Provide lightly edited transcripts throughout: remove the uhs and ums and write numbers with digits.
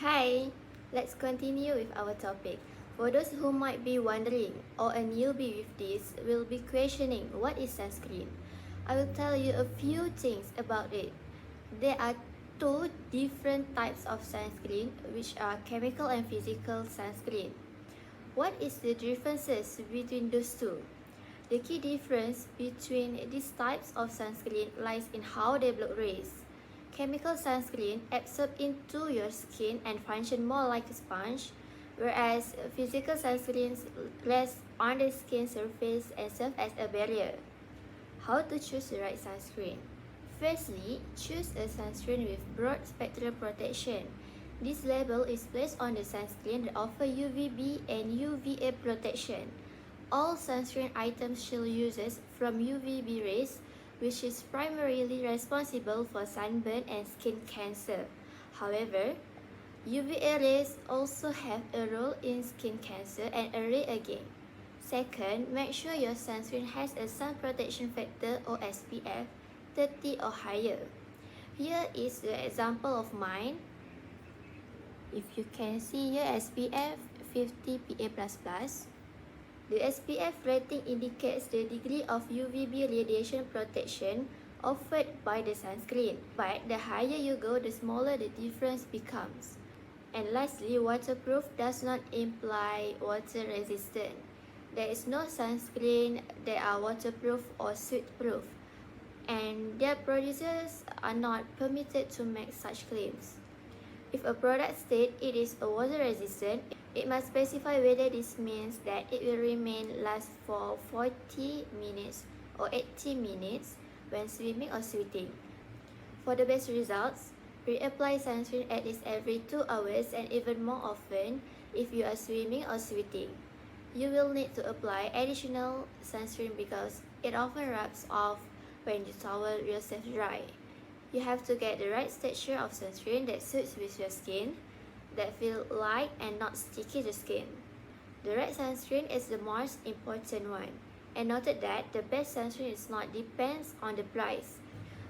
Hi, let's continue with our topic. For those who might be wondering or a newbie with this will be questioning what is sunscreen, I will tell you a few things about it. There are two different types of sunscreen, which are chemical and physical sunscreen. What is the differences between those two? The key difference between these types of sunscreen lies in how they block rays. Chemical sunscreen absorb into your skin and function more like a sponge, whereas physical sunscreens rest on the skin surface and serve as a barrier. How to choose the right sunscreen? Firstly, choose a sunscreen with broad spectral protection. This label is placed on the sunscreen that offer UVB and UVA protection. All sunscreen items shield users from UVB rays, which is primarily responsible for sunburn and skin cancer. However, UVA rays also have a role in skin cancer and array again. Second, make sure your sunscreen has a sun protection factor or SPF 30 or higher. Here is the example of mine. If you can see here, SPF 50 PA++. The SPF rating indicates the degree of UVB radiation protection offered by the sunscreen. But the higher you go, the smaller the difference becomes. And lastly, waterproof does not imply water resistant. There is no sunscreen that are waterproof or sweat-proof, and their producers are not permitted to make such claims. If a product states it is water resistant, it must specify whether this means that it will last for 40 minutes or 80 minutes when swimming or sweating. For the best results, reapply sunscreen at least every 2 hours and even more often if you are swimming or sweating. You will need to apply additional sunscreen because it often rubs off when you towel yourself dry. You have to get the right texture of sunscreen that suits with your skin, that feel light and not sticky to skin. The right sunscreen is the most important one, and noted that the best sunscreen is not depends on the price.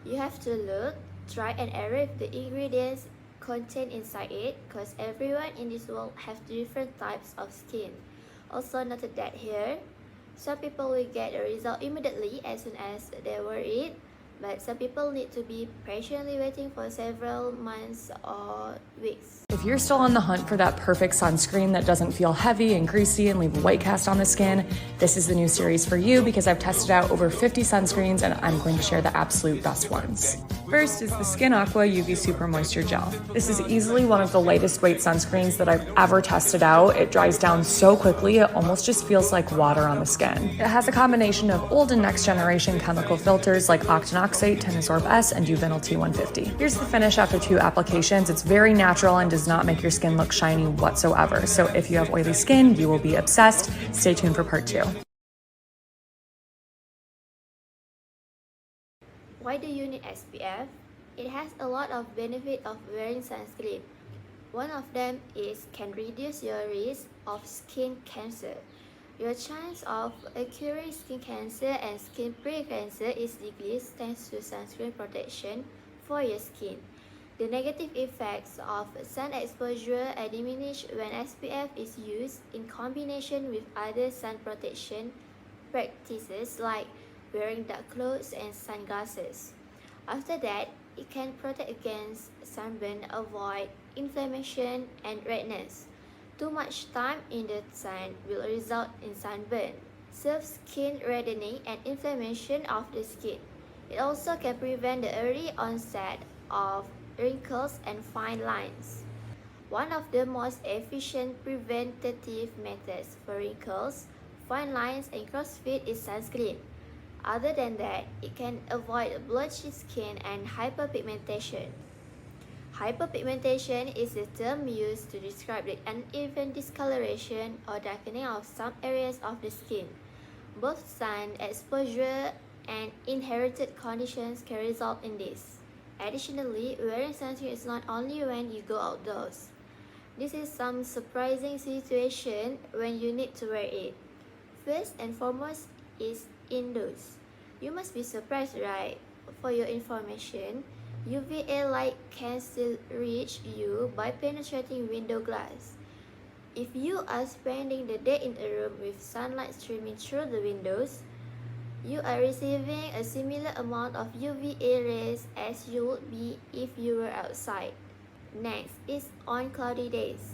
You have to look, try and error with the ingredients contained inside it, because everyone in this world have different types of skin. Also noted that here, some people will get a result immediately as soon as they wear it, but some people need to be patiently waiting for several months or weeks. If you're still on the hunt for that perfect sunscreen that doesn't feel heavy and greasy and leave a white cast on the skin, this is the new series for you because I've tested out over 50 sunscreens and I'm going to share the absolute best ones. First is the Skin Aqua UV Super Moisture Gel. This is easily one of the lightest weight sunscreens that I've ever tested out. It dries down so quickly, it almost just feels like water on the skin. It has a combination of old and next generation chemical filters like octinoxate, Tenasorb S, and Juvenile T150. Here's the finish after 2 applications. It's very natural and does not make your skin look shiny whatsoever. So if you have oily skin, you will be obsessed. Stay tuned for part 2. Why do you need SPF? It has a lot of benefit of wearing sunscreen. One of them is can reduce your risk of skin cancer. Your chance of acquiring skin cancer and skin pre-cancer is decreased thanks to sunscreen protection for your skin. The negative effects of sun exposure are diminished when SPF is used in combination with other sun protection practices like wearing dark clothes and sunglasses. After that, it can protect against sunburn, avoid inflammation and redness. Too much time in the sun will result in sunburn, severe skin reddening and inflammation of the skin. It also can prevent the early onset of wrinkles and fine lines. One of the most efficient preventative methods for wrinkles, fine lines and crossfit is sunscreen. Other than that, it can avoid blotchy skin and hyperpigmentation. Hyperpigmentation is a term used to describe the uneven discoloration or darkening of some areas of the skin. Both sun exposure and inherited conditions can result in this. Additionally, wearing sunscreen is not only when you go outdoors. This is some surprising situation when you need to wear it. First and foremost is indoors. You must be surprised, right? For your information, UVA light can still reach you by penetrating window glass. If you are spending the day in a room with sunlight streaming through the windows, you are receiving a similar amount of UVA rays as you would be if you were outside. Next is on cloudy days.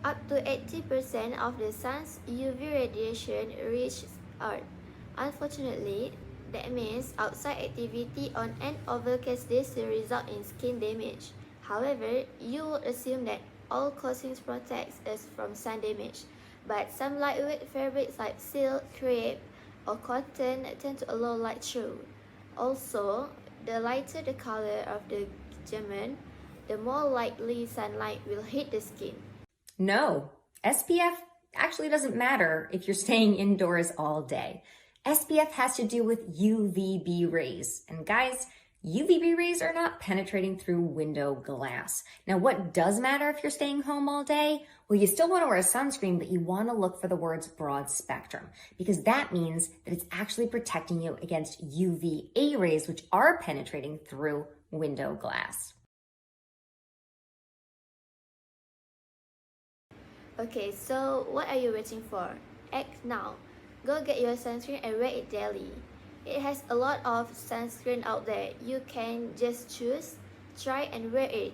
Up to 80% of the sun's UV radiation reaches Earth. Unfortunately, that means outside activity on an overcast day will result in skin damage. However, you would assume that all clothing protects us from sun damage, but some lightweight fabrics like silk, crepe, or cotton tend to allow light through. Also, the lighter the color of the garment, the more likely sunlight will hit the skin. No, SPF actually doesn't matter if you're staying indoors all day. SPF has to do with UVB rays. And guys, UVB rays are not penetrating through window glass. Now, what does matter if you're staying home all day? Well, you still want to wear a sunscreen, but you want to look for the words broad spectrum, because that means that it's actually protecting you against UVA rays, which are penetrating through window glass. Okay, so what are you waiting for? Act now. Go get your sunscreen and wear it daily. It has a lot of sunscreen out there. You can just choose, try and wear it.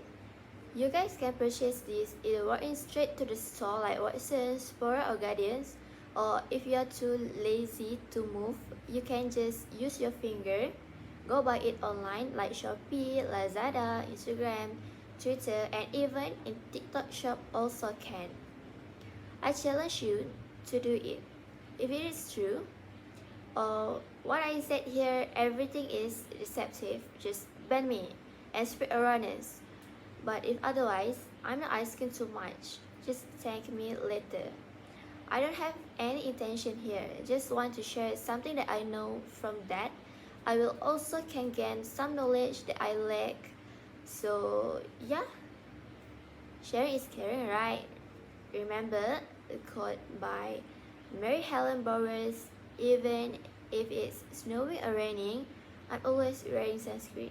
You guys can purchase this either walking straight to the store like Watsons, Sephora or Guardians, or if you are too lazy to move, you can just use your finger. Go buy it online like Shopee, Lazada, Instagram, Twitter, and even in TikTok shop also can. I challenge you to do it. If it is true, or what I said here, everything is deceptive, just ban me and spread awareness. But if otherwise, I'm not asking too much. Just thank me later. I don't have any intention here, just want to share something that I know. From that, I will also can gain some knowledge that I lack. So yeah, sharing is caring, right? Remember the quote by Mary Helen Bowers, even if it's snowing or raining, I'm always wearing sunscreen.